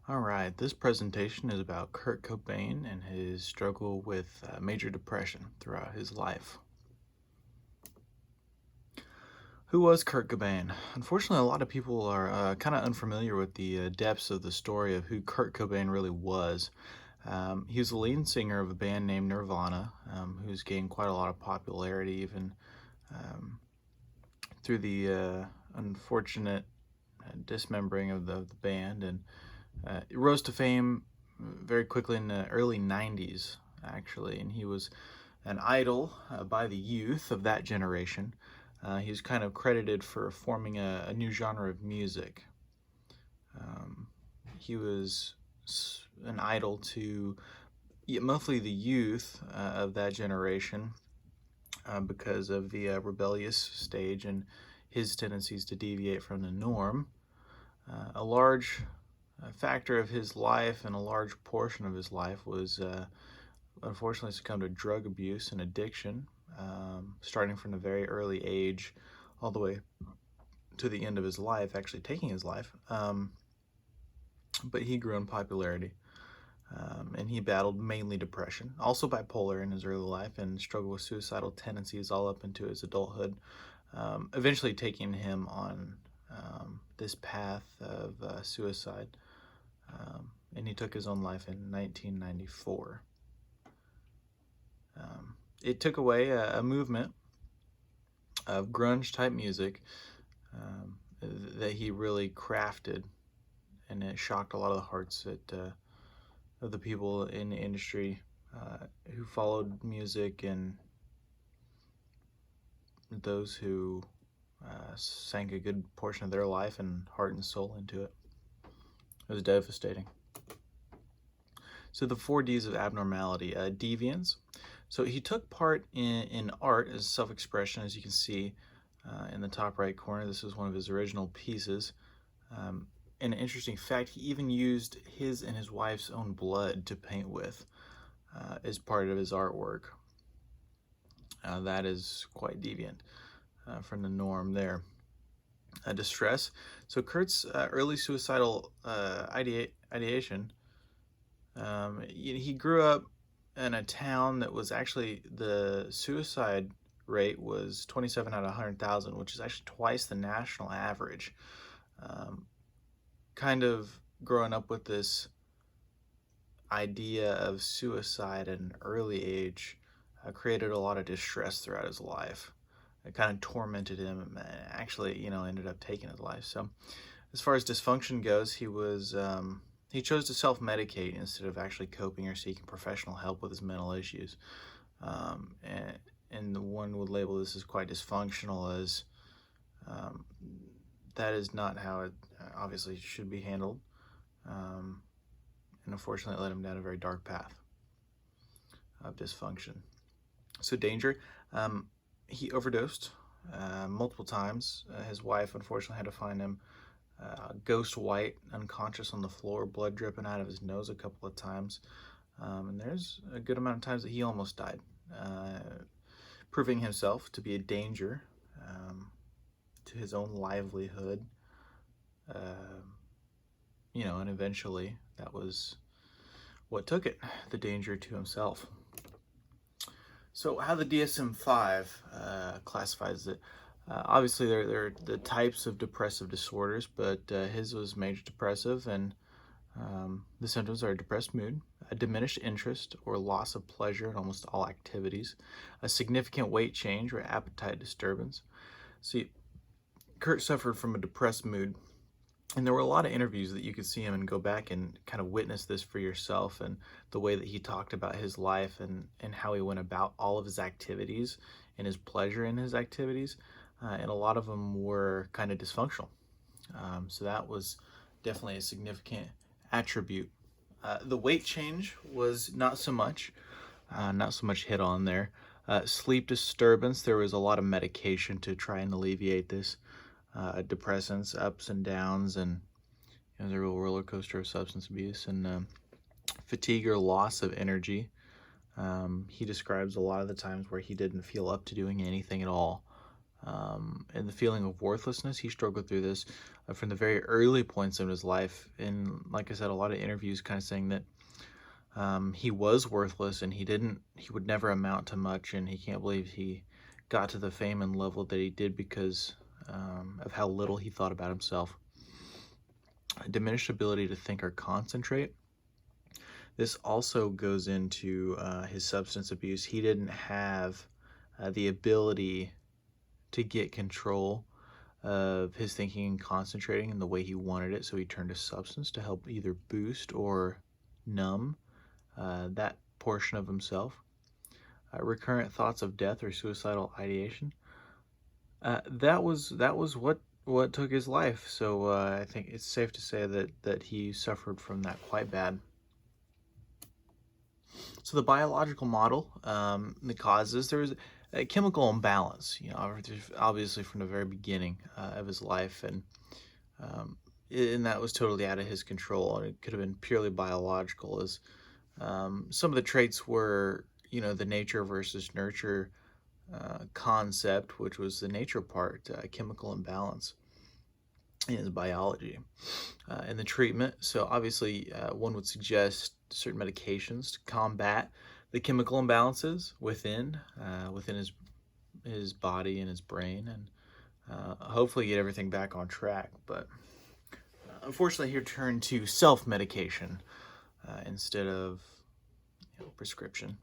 All right, this presentation is about Kurt Cobain and his struggle with major depression throughout his life. Who was Kurt Cobain? Unfortunately, a lot of people are kind of unfamiliar with the depths of the story of who Kurt Cobain really was. He was the lead singer of a band named Nirvana, who's gained quite a lot of popularity even um, through the unfortunate dismembering of the band, and it rose to fame very quickly in the early 90s, actually, and he was an idol by the youth of that generation. He was kind of credited for forming a new genre of music. Um, he was an idol to mostly the youth of that generation because of the rebellious stage and his tendencies to deviate from the norm. A large factor of his life and a large portion of his life was unfortunately succumbed to drug abuse and addiction, starting from a very early age all the way to the end of his life, actually taking his life. But he grew in popularity, and he battled mainly depression, also bipolar in his early life, and struggled with suicidal tendencies all up into his adulthood, eventually taking him on this path of suicide. And he took his own life in 1994. It took away a movement of grunge type music that he really crafted, and it shocked a lot of the hearts of the people in the industry who followed music, and those who sank a good portion of their life and heart and soul into it. It was devastating. So the 4 Ds of abnormality: deviance. So he took part in art as self-expression, as you can see in the top right corner. This is one of his original pieces. An interesting fact, he even used his and his wife's own blood to paint with as part of his artwork. That is quite deviant from the norm there. Distress. So Kurt's early suicidal ideation, he grew up in a town that was actually, the suicide rate was 27 out of 100,000, which is actually twice the national average. Kind of growing up with this idea of suicide at an early age created a lot of distress throughout his life. It kind of tormented him and actually, ended up taking his life. So, as far as dysfunction goes, he chose to self-medicate instead of actually coping or seeking professional help with his mental issues. And one would label this as quite dysfunctional, as um, that is not how it obviously should be handled. And unfortunately, it led him down a very dark path of dysfunction. So danger. He overdosed multiple times. His wife unfortunately had to find him ghost white, unconscious on the floor, blood dripping out of his nose a couple of times. And there's a good amount of times that he almost died, proving himself to be a danger to his own livelihood. And eventually that was what took it, the danger to himself. So how the DSM-5 classifies it. Obviously, there are the types of depressive disorders, but his was major depressive, and the symptoms are a depressed mood, a diminished interest or loss of pleasure in almost all activities, a significant weight change or appetite disturbance. See, Kurt suffered from a depressed mood, and there were a lot of interviews that you could see him and go back and kind of witness this for yourself, and the way that he talked about his life and how he went about all of his activities and his pleasure in his activities. And a lot of them were kind of dysfunctional. So that was definitely a significant attribute. The weight change was not so much hit on there. Sleep disturbance, there was a lot of medication to try and alleviate this. Depressants, ups and downs, and it was a real roller coaster of substance abuse. And fatigue or loss of energy. He describes a lot of the times where he didn't feel up to doing anything at all. and the feeling of worthlessness. He struggled through this from the very early points of his life. And like I said, a lot of interviews kind of saying that he was worthless and he would never amount to much, and he can't believe he got to the fame and level that he did because of how little he thought about himself. A diminished ability to think or concentrate. This also goes into his substance abuse. He didn't have the ability to get control of his thinking and concentrating in the way he wanted it, so he turned to substance to help either boost or numb that portion of himself. Recurrent thoughts of death or suicidal ideation. That was what took his life. So I think it's safe to say that he suffered from that quite bad. So the biological model, the causes, there's a chemical imbalance, obviously from the very beginning of his life, um, and that was totally out of his control, and it could have been purely biological. As some of the traits were, the nature versus nurture concept, which was the nature part, chemical imbalance in his biology. And the treatment, so obviously one would suggest certain medications to combat the chemical imbalances within his body and his brain, and hopefully get everything back on track. But unfortunately, he turned to self-medication instead of prescription.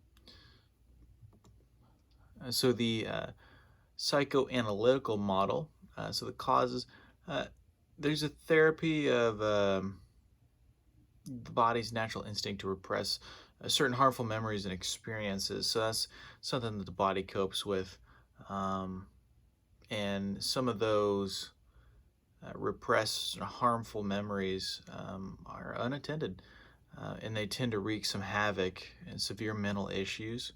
So the psychoanalytical model, so the causes, there's a therapy of the body's natural instinct to repress certain harmful memories and experiences. So that's something that the body copes with. And some of those repressed harmful memories are unattended, and they tend to wreak some havoc and severe mental issues.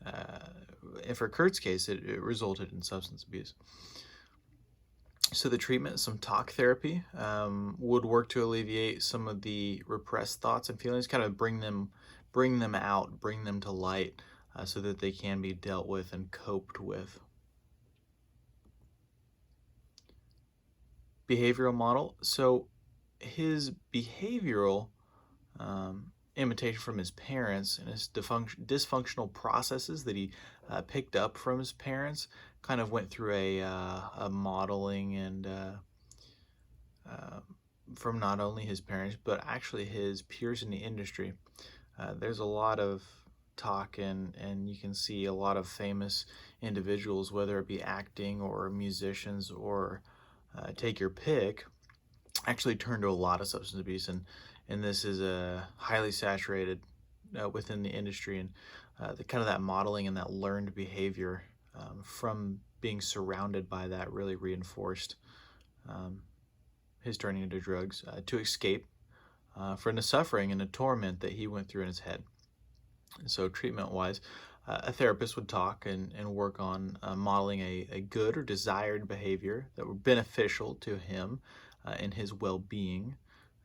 And for Kurt's case, it resulted in substance abuse. So the treatment, some talk therapy, would work to alleviate some of the repressed thoughts and feelings, kind of bring them out, bring them to light, so that they can be dealt with and coped with. Behavioral model. So his behavioral imitation from his parents and his dysfunctional processes that he picked up from his parents kind of went through a modeling and from not only his parents but actually his peers in the industry. There's a lot of talk, and you can see a lot of famous individuals, whether it be acting or musicians or take your pick, actually turn to a lot of substance abuse, and this is a highly saturated within the industry, and the kind of that modeling and that learned behavior from being surrounded by that really reinforced his turning into drugs to escape from the suffering and the torment that he went through in his head. And so treatment-wise, a therapist would talk and work on modeling a good or desired behavior that were beneficial to him and his well-being,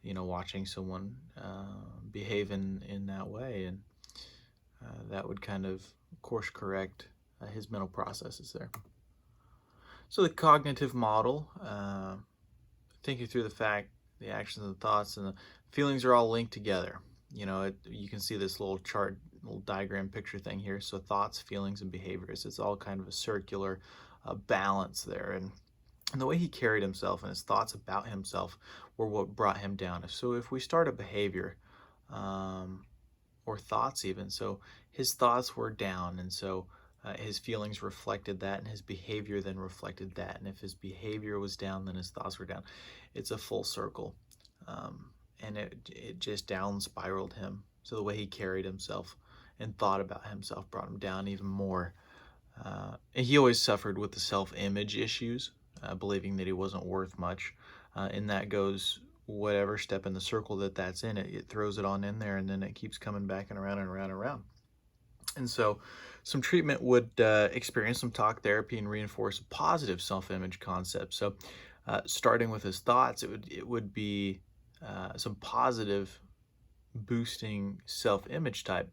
watching someone behave in that way, and that would kind of course correct his mental processes there. So the cognitive model, thinking through the fact, the actions and the thoughts and the feelings are all linked together. You can see this little chart, little diagram picture thing here. So thoughts, feelings, and behaviors, it's all kind of a circular balance there. And the way he carried himself and his thoughts about himself were what brought him down. So if we start a behavior, or thoughts even, so his thoughts were down, and so his feelings reflected that, and his behavior then reflected that. And if his behavior was down, then his thoughts were down. It's a full circle. And it just down spiraled him. So the way he carried himself and thought about himself brought him down even more. And he always suffered with the self-image issues, believing that he wasn't worth much. And that goes whatever step in the circle that's in, it throws it on in there, and then it keeps coming back and around and around and around. And so some treatment would experience some talk therapy and reinforce a positive self-image concept. So starting with his thoughts, it would be some positive boosting self-image type,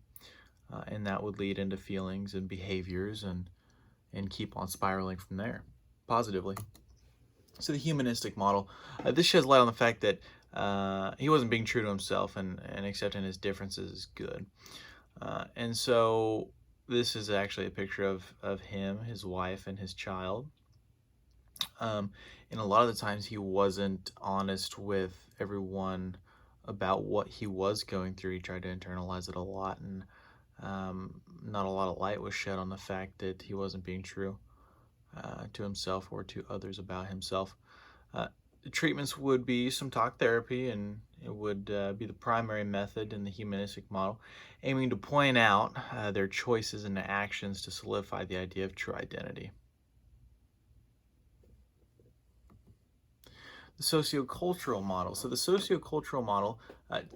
and that would lead into feelings and behaviors and keep on spiraling from there. positively. So the humanistic model, this sheds light on the fact that he wasn't being true to himself, and accepting his differences is good. And so this is actually a picture of him, his wife, and his child. Um, and a lot of the times he wasn't honest with everyone about what he was going through. He tried to internalize it a lot, and not a lot of light was shed on the fact that he wasn't being true to himself or to others about himself. Uh, the treatments would be some talk therapy, and it would be the primary method in the humanistic model, aiming to point out their choices and actions to solidify the idea of true identity. The sociocultural model. So the sociocultural model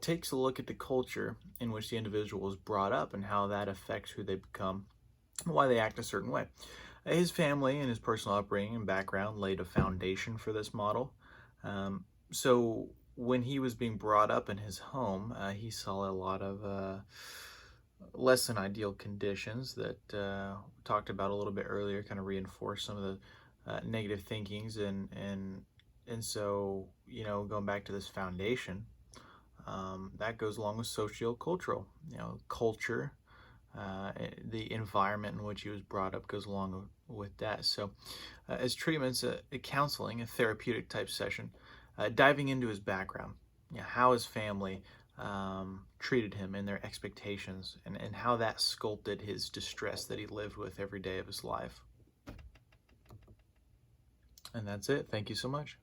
takes a look at the culture in which the individual was brought up and how that affects who they become and why they act a certain way. His family and his personal upbringing and background laid a foundation for this model. So when he was being brought up in his home, he saw a lot of less than ideal conditions that we talked about a little bit earlier, kind of reinforce some of the negative thinkings, and so, going back to this foundation, that goes along with sociocultural. Culture, the environment in which he was brought up goes along with that. So, as treatments, a counseling, a therapeutic type session, diving into his background, how his family treated him and their expectations, and how that sculpted his distress that he lived with every day of his life. And that's it. Thank you so much.